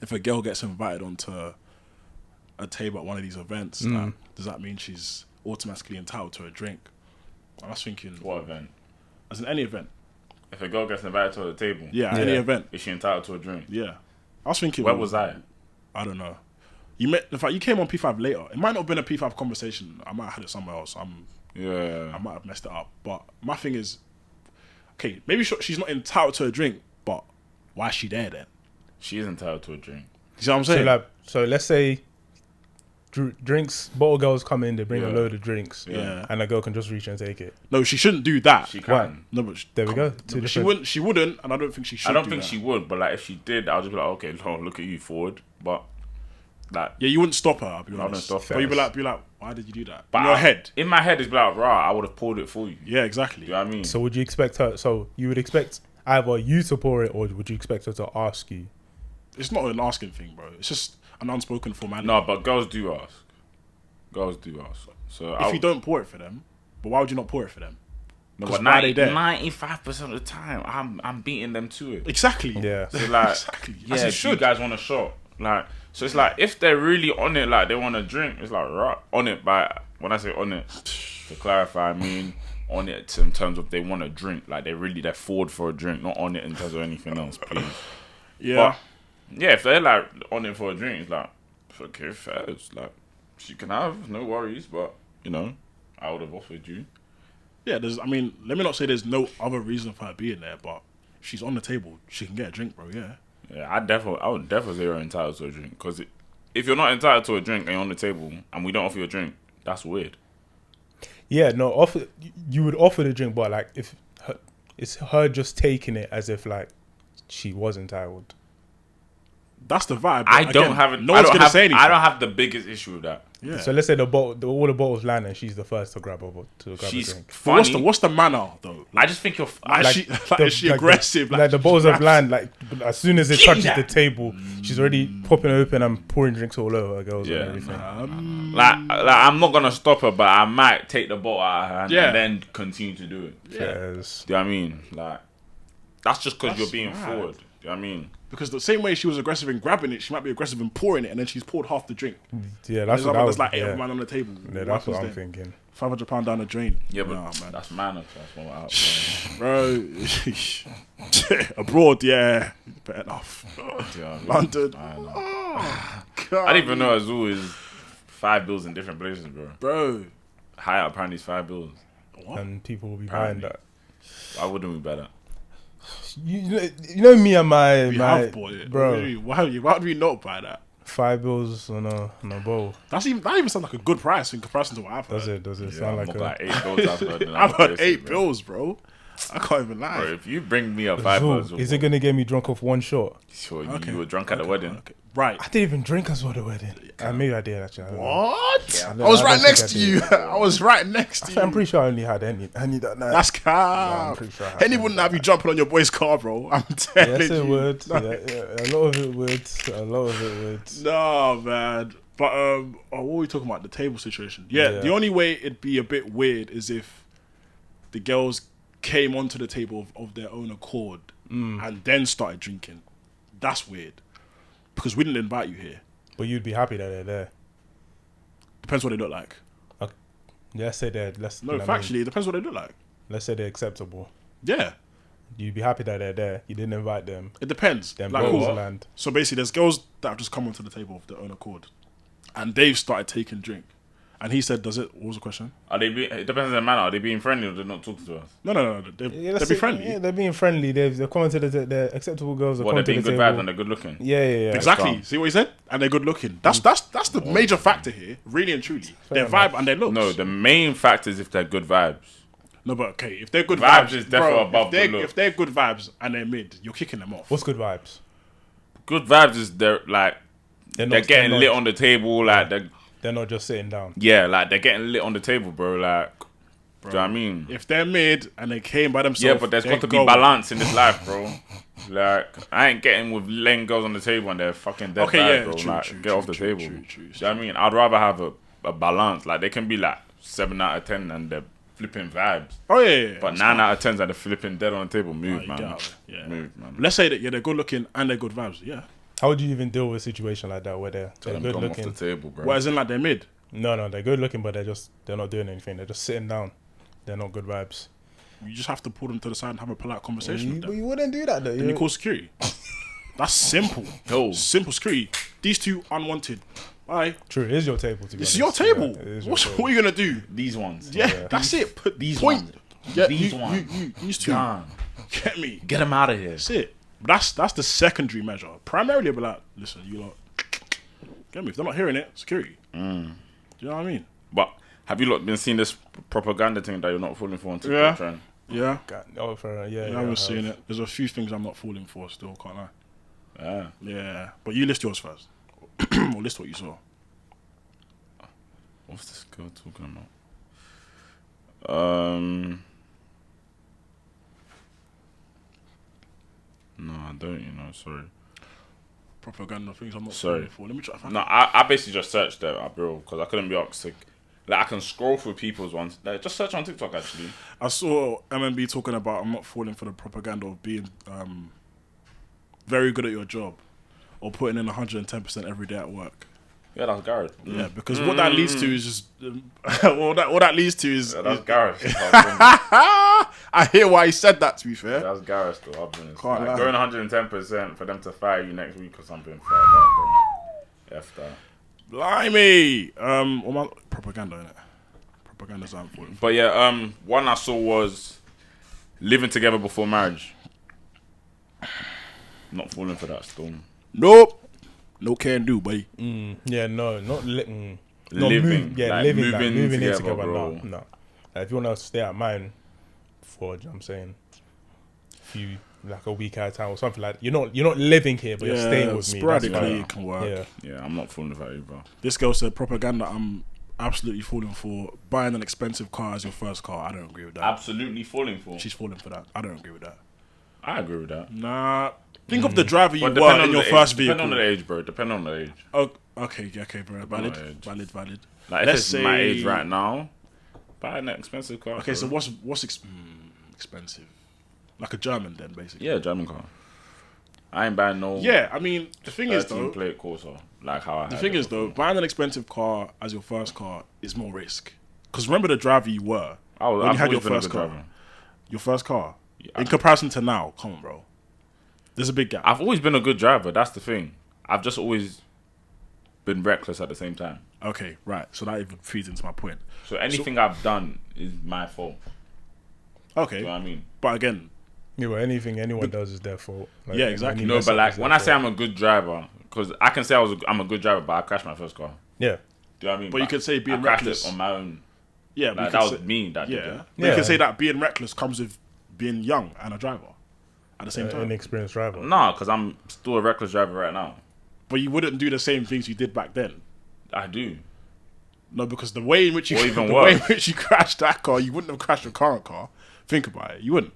if a girl gets invited onto a table at one of these events, like, does that mean she's automatically entitled to a drink? I was thinking, What event? as in any event. If a girl gets invited to the table, Any event. is she entitled to a drink? Yeah. I was thinking... Where was I? I don't know. In fact, you came on P5 later. It might not have been a P5 conversation. I might have had it somewhere else. I might have messed it up. But my thing is, okay, maybe she's not entitled to a drink, but why is she there then? She is entitled to a drink. You see what I'm saying? So let's say drinks, bottle girls come in, they bring a load of drinks, and a girl can just reach and take it. No, she shouldn't do that. She can. No, but There we go. No, but she wouldn't, and I don't think she should. I don't think she would, but like if she did, I'll just be like, okay, look at you forward. But like, yeah, you wouldn't stop her. I'll be honest. I wouldn't stop her. But you'd be like, why did you do that? But in your head. In my head, it's like, rah, I would have poured it for you. Yeah, exactly. Do you know what I mean? So would you expect her? So you would expect either you to pour it, or would you expect her to ask you? It's not an asking thing, bro. It's just an unspoken formality. No, but girls do ask. Girls do ask. So if you don't pour it for them, but why would you not pour it for them? No, but 95% of the time, I'm beating them to it. Exactly. Yeah. So like, exactly. yeah, you guys want a shot, like, so it's like if they're really on it, like they want a drink, it's like right on it. By when I say on it, to clarify, I mean on it in terms of they want a drink, like they're forward for a drink, not on it in terms of anything else, please. Yeah. But, yeah, if they're like on it for a drink, it's like okay, fair. It's like she can have, no worries, but you know, I would have offered you. Yeah, let me not say there's no other reason for her being there, but if she's on the table, she can get a drink, bro. Yeah. Yeah, I would definitely say you're entitled to a drink, because if you're not entitled to a drink and you're on the table and we don't offer you a drink, that's weird. Yeah, no, you would offer the drink, but like if it's her just taking it as if like she was entitled. That's the vibe. I don't have it. No one's gonna say anything. I don't have the biggest issue with that. Yeah. So let's say all the bottles land and she's the first to grab a She's drink. funny. What's the manner though? I just think you're. Is she aggressive? Like the bottles have land, like as soon as it touches the table, she's already popping open and pouring drinks all over her girls and everything. Like I'm not gonna stop her, but I might take the bottle out of her hand and then continue to do it. Yeah. Do you know what I mean? Like that's just because you're being forward. Do you know what I mean? Because the same way she was aggressive in grabbing it, she might be aggressive in pouring it, and then she's poured half the drink. Yeah, that's what there's like 8 man on the table. Yeah, that's what I'm thinking. £500 down the drain. Yeah, but man. That's manners. That's what bro. Abroad, yeah, better enough. London. I know. Oh, I didn't even know Azul is 5 bills in different places, bro. High apparently is 5 bills. What? And people will be buying that. Why wouldn't we buy that? You know me and my have bought it, bro. Why would we not buy that? 5 bills on a bowl. That even sounds like a good price in comparison to what I've heard. Does it sound like 8 bills I've heard. I've heard 8 bills, bro. I can't even lie. Bro, if you bring me a 5 bills, is it gonna get me drunk off one shot? Sure, you were drunk at the wedding. Okay. Right. I didn't even drink as well at the wedding. Maybe I did actually. What? Yeah, I was right next to you. I was right next to you. I'm pretty sure I only had Henny that night. That's calm. Henny wouldn't have you jumping on your boy's car, bro. I'm telling you. Yes, it would. Yeah, a lot of it would. No, man. But what were we talking about? The table situation. Yeah, the only way it'd be a bit weird is if the girls came onto the table of their own accord and then started drinking. That's weird. Because we didn't invite you here. But you'd be happy that they're there. Depends what they look like. Okay. Yeah, let's say they're... Factually, it depends what they look like. Let's say they're acceptable. Yeah. You'd be happy that they're there. You didn't invite them. It depends. Then like, bottles land. So basically, there's girls that have just come onto the table of their own accord. And they've started taking drink. And he said, what was the question? It depends on the manner. Are they being friendly or they're not talking to us? No. They'll be friendly. Yeah, they're being friendly. They're coming to the acceptable girls. They're being good vibes and they're good looking. Yeah. Exactly. See what he said? And they're good looking. That's the major factor here, really and truly. Their vibe and their looks. No, the main factor is if they're good vibes. No, but okay, if they're good vibes is definitely above the look. If they're good vibes and they're mid, you're kicking them off. What's good vibes? Good vibes is they're getting lit on the table, like they're not just sitting down. Yeah, like they're getting lit on the table, bro. Like, do you know what I mean? If they're mid and they came by themselves, yeah, but there's got to be balance in this life, bro. Like, I ain't getting with laying girls on the table and they're fucking dead bad, bro. Get off the table. Do you know what I mean? I'd rather have a balance. Like, they can be like 7 out of 10 and they're flipping vibes. Oh yeah. But 9 out of 10s and they're flipping dead on the table. Move, man. Yeah. Move, man. Let's say that they're good looking and they're good vibes. Yeah. How would you even deal with a situation like that where they're Tell them good come off looking? the table, bro. What, as in like they're mid? No, they're good looking, but they're not doing anything. They're just sitting down. They're not good vibes. You just have to pull them to the side and have a polite conversation with them. You wouldn't do that though. Then you call security. That's simple. Yo. Simple security. These two unwanted. Bye. True, it is your table to be It's honest. your table. Yeah, it is your What table. are you gonna do? These ones. Yeah, that's it. Put These point. ones. Yeah, These you, ones. these two. Gone. Get me. Get them out of here. That's it. But that's the secondary measure. Primarily, I'll be like, listen, you lot, get me. If they're not hearing it, security. Do you know what I mean? But have you lot been seeing this propaganda thing that you're not falling for on TikTok? Yeah. Trend? Yeah. Yeah, I haven't seen it. There's a few things I'm not falling for still, can't lie. Yeah. Yeah. But you list yours first. Or list what you saw. What's this girl talking about? No, I don't. Sorry. Propaganda things I'm not Sorry. falling for. Let me try to find No, I basically just searched that, bro, because I couldn't be asked to. Like, I can scroll through people's ones. Like, just search on TikTok, actually. I saw MMB talking about I'm not falling for the propaganda of being very good at your job or putting in 110% every day at work. Yeah, that's Gareth. Yeah, because what that leads to is just what that leads to is Yeah, that's Gareth. I hear why he said that. To be fair, That's Gareth, though. I'll be honest. Can't lie. Like, going 110% for them to fire you next week or something. Fuck that, bro. F that. blimey. What my propaganda in it? Propaganda's I'm falling for. But yeah, one I saw was living together before marriage. Not falling for that still. Nope. No can do, buddy. Yeah, no, not Living, living. Yeah, like, living, moving moving in together, together. bro. No. Like, if you want to stay at mine for, I'm saying, like a week at a time or something like that. You're not living here, but you're staying with me. That's sporadically fine. it can work. Yeah. Yeah, I'm not falling for that either. This girl said propaganda. I'm absolutely falling for buying an expensive car as your first car. I don't agree with that. Absolutely falling for. She's falling for that. I don't agree with that. I agree with that. Nah. Think of the driver you But were depend in on your the first age. vehicle. Depend on the age, bro. Depend on the age. Oh, okay, bro. Valid. age. Like Like, Let's if it's my say- age right now, buy an expensive car. Okay, so bro. what's expensive? Like a German, then basically. Yeah, German car. I ain't buying no. Yeah, I mean the thing is 13 though. plate Corsa, like how I. The had thing it is though, before. buying an expensive car as your first car is more risk. Because remember the driver you were I've when you had always your been a first good car. driver. Your first car. Yeah, In comparison to now, come on, bro. There's a big gap. I've always been a good driver. That's the thing. I've just always been reckless at the same time. Okay, right. So that even feeds into my point. So anything I've done is my fault. Okay, You know what I mean? but again, Yeah, well, anything anyone does is their fault. Like, Yeah, when exactly. you No, mess but up, like it's their when I say fault. I'm a good driver, because I can say I'm a good driver, but I crashed my first car. Yeah. Do you know what I mean? But you could say being I crashed reckless. it on my own. yeah, Like, we that could was say, me that did yeah. it. We Yeah. can say that being reckless comes with being young and a driver at the same time. Inexperienced driver. No, because I'm still a reckless driver right now. But you wouldn't do the same things you did back then. I do. No, because the way in which you Or even the way in worse. which you crashed that car, you wouldn't have crashed your current car. Think about it. You wouldn't.